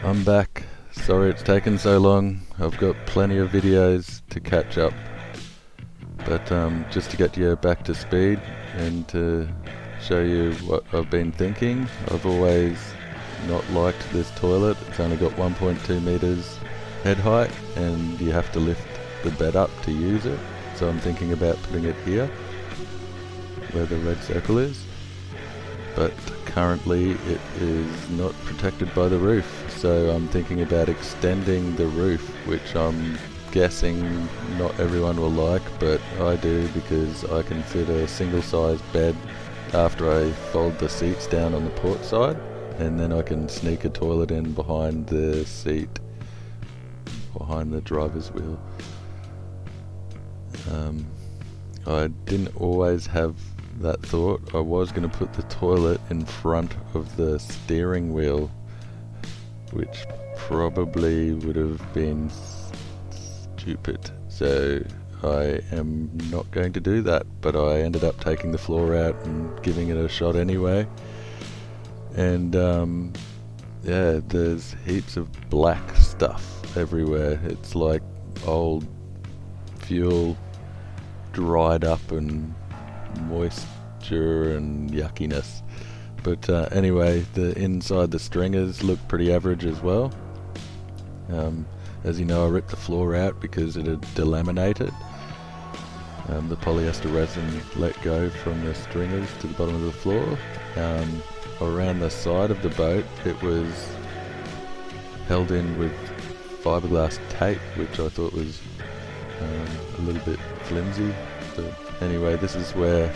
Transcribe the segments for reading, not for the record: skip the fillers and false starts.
I'm back. Sorry it's taken so long. I've got plenty of videos to catch up. But just to get you back to speed and to show you what I've been thinking, I've always not liked this toilet. It's only got 1.2 meters head height and you have to lift the bed up to use it. So I'm thinking about putting it here, where the red circle is. But currently it is not protected by the roof, so I'm thinking about extending the roof, which I'm guessing not everyone will like, but I do because I can fit a single sized bed after I fold the seats down on the port side, and then I can sneak a toilet in behind the seat, behind the driver's wheel. I didn't always have that thought. I was going to put the toilet in front of the steering wheel, which probably would have been stupid, so I am not going to do that, but I ended up taking the floor out and giving it a shot anyway. And yeah, there's heaps of black stuff everywhere. It's like old fuel dried up and moisture and yuckiness. But anyway, the inside the stringers look pretty average as well. As you know, I ripped the floor out because it had delaminated. The polyester resin let go from the stringers to the bottom of the floor. Around the side of the boat it was held in with fiberglass tape, which I thought was a little bit flimsy. But anyway, this is where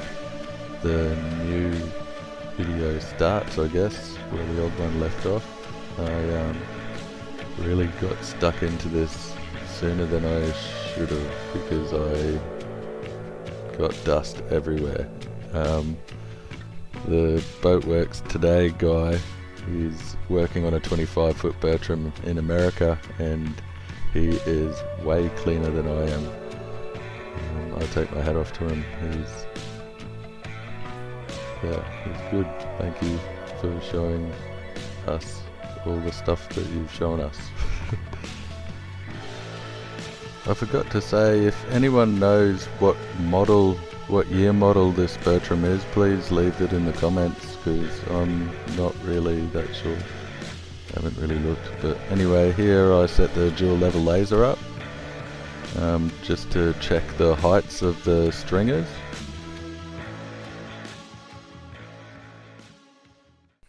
the new video starts, I guess, where the old one left off. I really got stuck into this sooner than I should have because I got dust everywhere. The Boatworks Today guy, he's working on a 25-foot Bertram in America, and he is way cleaner than I am. I take my hat off to him. He's good. Thank you for showing us all the stuff that you've shown us. I forgot to say, if anyone knows what year model this Bertram is, please leave it in the comments, because I'm not really that sure. I haven't really looked. But anyway, here I set the dual level laser up just to check the heights of the stringers.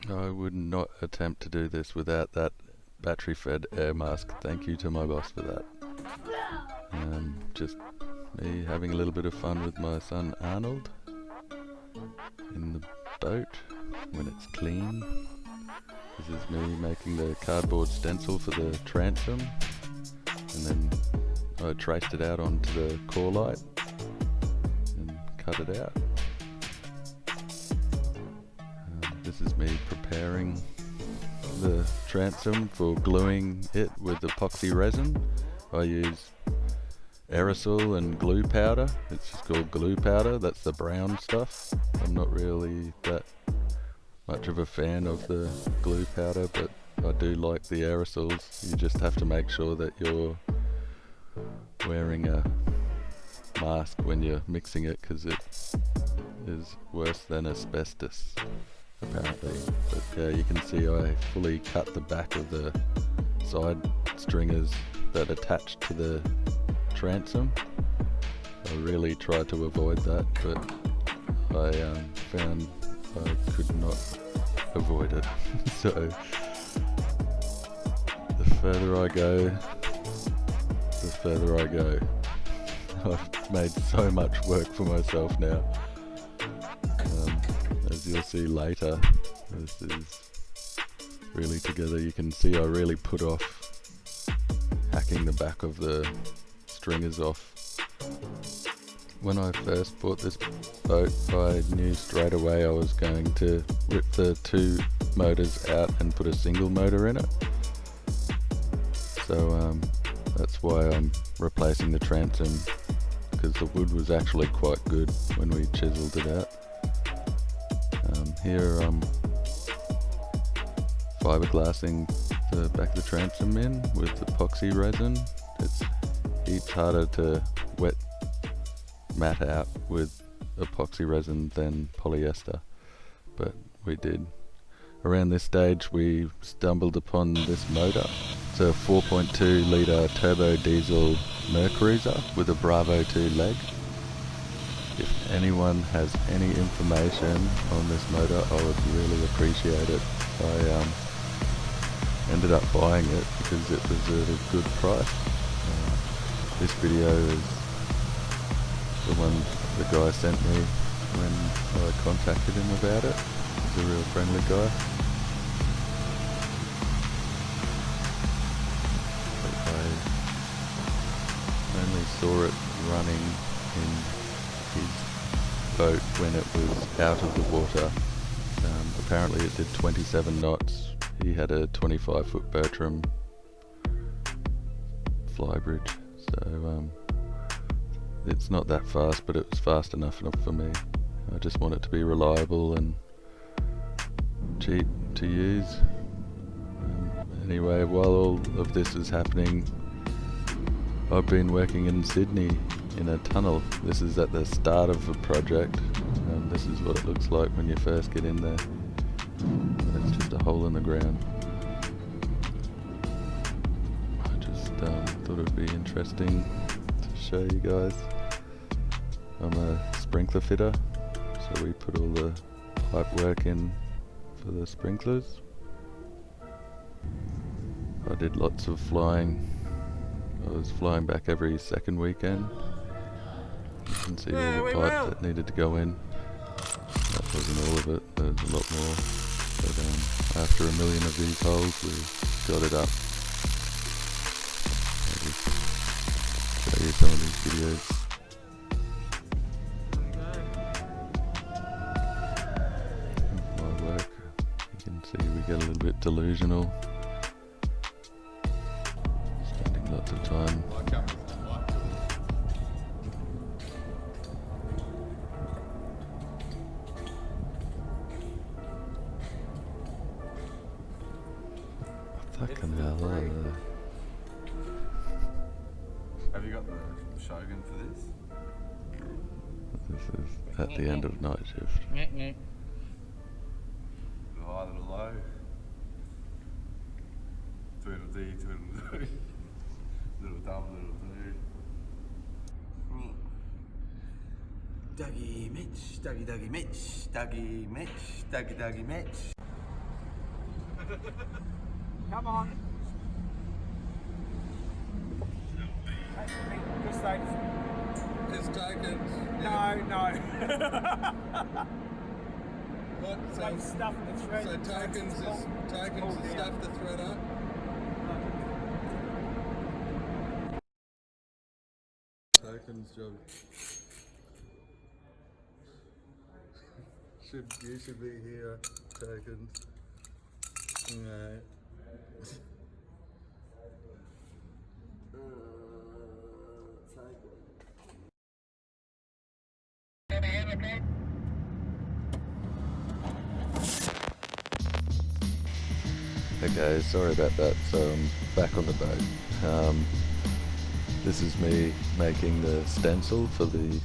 I would not attempt to do this without that battery fed air mask. Thank you to my boss for that. Just me having a little bit of fun with my son Arnold in the boat when it's clean. This is me making the cardboard stencil for the transom, and then I traced it out onto the core light and cut it out. This is me preparing the transom for gluing it with epoxy resin. I use aerosol and glue powder. It's just called glue powder. That's the brown stuff. I'm not really that much of a fan of the glue powder, but I do like the aerosols. You just have to make sure that you're wearing a mask when you're mixing it, because it is worse than asbestos, apparently. But yeah, you can see I fully cut the back of the side stringers that attach to the transom. I really tried to avoid that, but I found I could not avoid it. So the further I go, the further I go. I've made so much work for myself now. As you'll see later, this is really together. You can see I really put off hacking the back of the stringers off. When I first bought this boat, I knew straight away I was going to rip the two motors out and put a single motor in it. So that's why I'm replacing the transom, because the wood was actually quite good when we chiseled it out. Here I'm fiberglassing the back of the transom in with epoxy resin. It's heaps harder to wet mat out with epoxy resin than polyester, but we did. Around this stage we stumbled upon this motor. It's a 4.2 litre turbo diesel Mercruiser with a Bravo 2 leg. If anyone has any information on this motor, I would really appreciate it. I ended up buying it because it was at a good price. This video is the one the guy sent me when I contacted him about it. He's a real friendly guy. But I only saw it running in his boat when it was out of the water. Apparently it did 27 knots. He had a 25-foot Bertram flybridge, so it's not that fast, but it was fast enough for me. I just want it to be reliable and cheap to use. Anyway, while all of this is happening, I've been working in Sydney in a tunnel. This is at the start of the project. This is what it looks like when you first get in there. It's just a hole in the ground. I just thought it'd be interesting to show you guys. I'm a sprinkler fitter, so we put all the pipe work in for the sprinklers. I did lots of flying. I was flying back every second weekend. You can see all the pipes that needed to go in. That wasn't all of it, there's a lot more. But after a million of these holes, we got it up. I'll just show you some of these videos. Of my work. You can see we get a little bit delusional. Spending lots of time. Fucking hell. Have you got the Shogun for this? This is at the end of night shift. Little high, little low. Tweedle dee, tweedle doo. Little dumb, little do. Dougie Mitch, Dougie Dougie Mitch, Dougie Mitch, Dougie Dougie Mitch. Come on. Just like, Just tokens. no. What? It's like stuff the thread. So tokens is stuff the thread up? Tokens job. You should be here, tokens. No. Okay, sorry about that. So I'm back on the boat. This is me making the stencil for the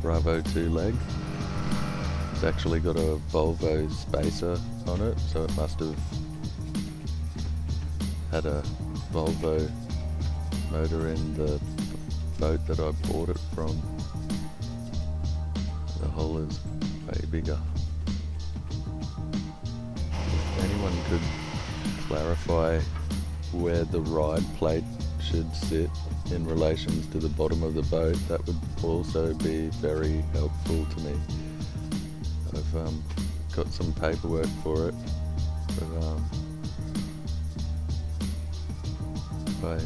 Bravo 2 leg. It's actually got a Volvo spacer on it, so it must have had a Volvo motor in the boat that I bought it from. The hull is way bigger. If anyone could clarify where the ride plate should sit in relation to the bottom of the boat, that would also be very helpful to me. I've got some paperwork for it, but I was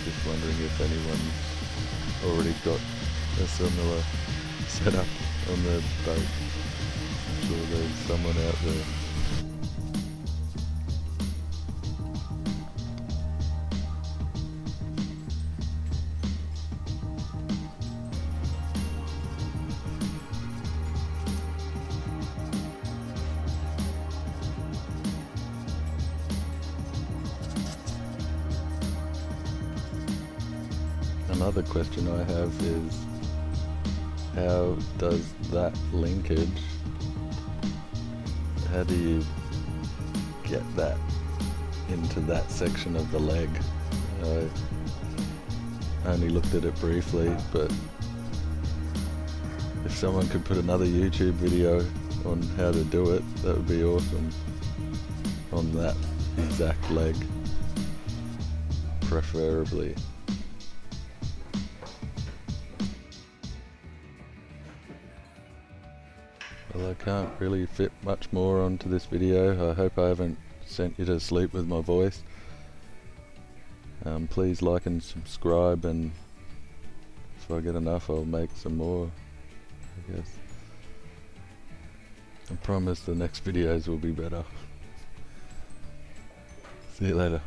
just wondering if anyone already got a similar setup on the boat. I'm sure there's someone out there. another question I have is, how does that linkage, how do you get that into that section of the leg? I only looked at it briefly, but if someone could put another YouTube video on how to do it, that would be awesome. On that exact leg, preferably. Well, I can't really fit much more onto this video. I hope I haven't sent you to sleep with my voice. Please like and subscribe, and if I get enough I'll make some more, I guess. I promise the next videos will be better. See you later.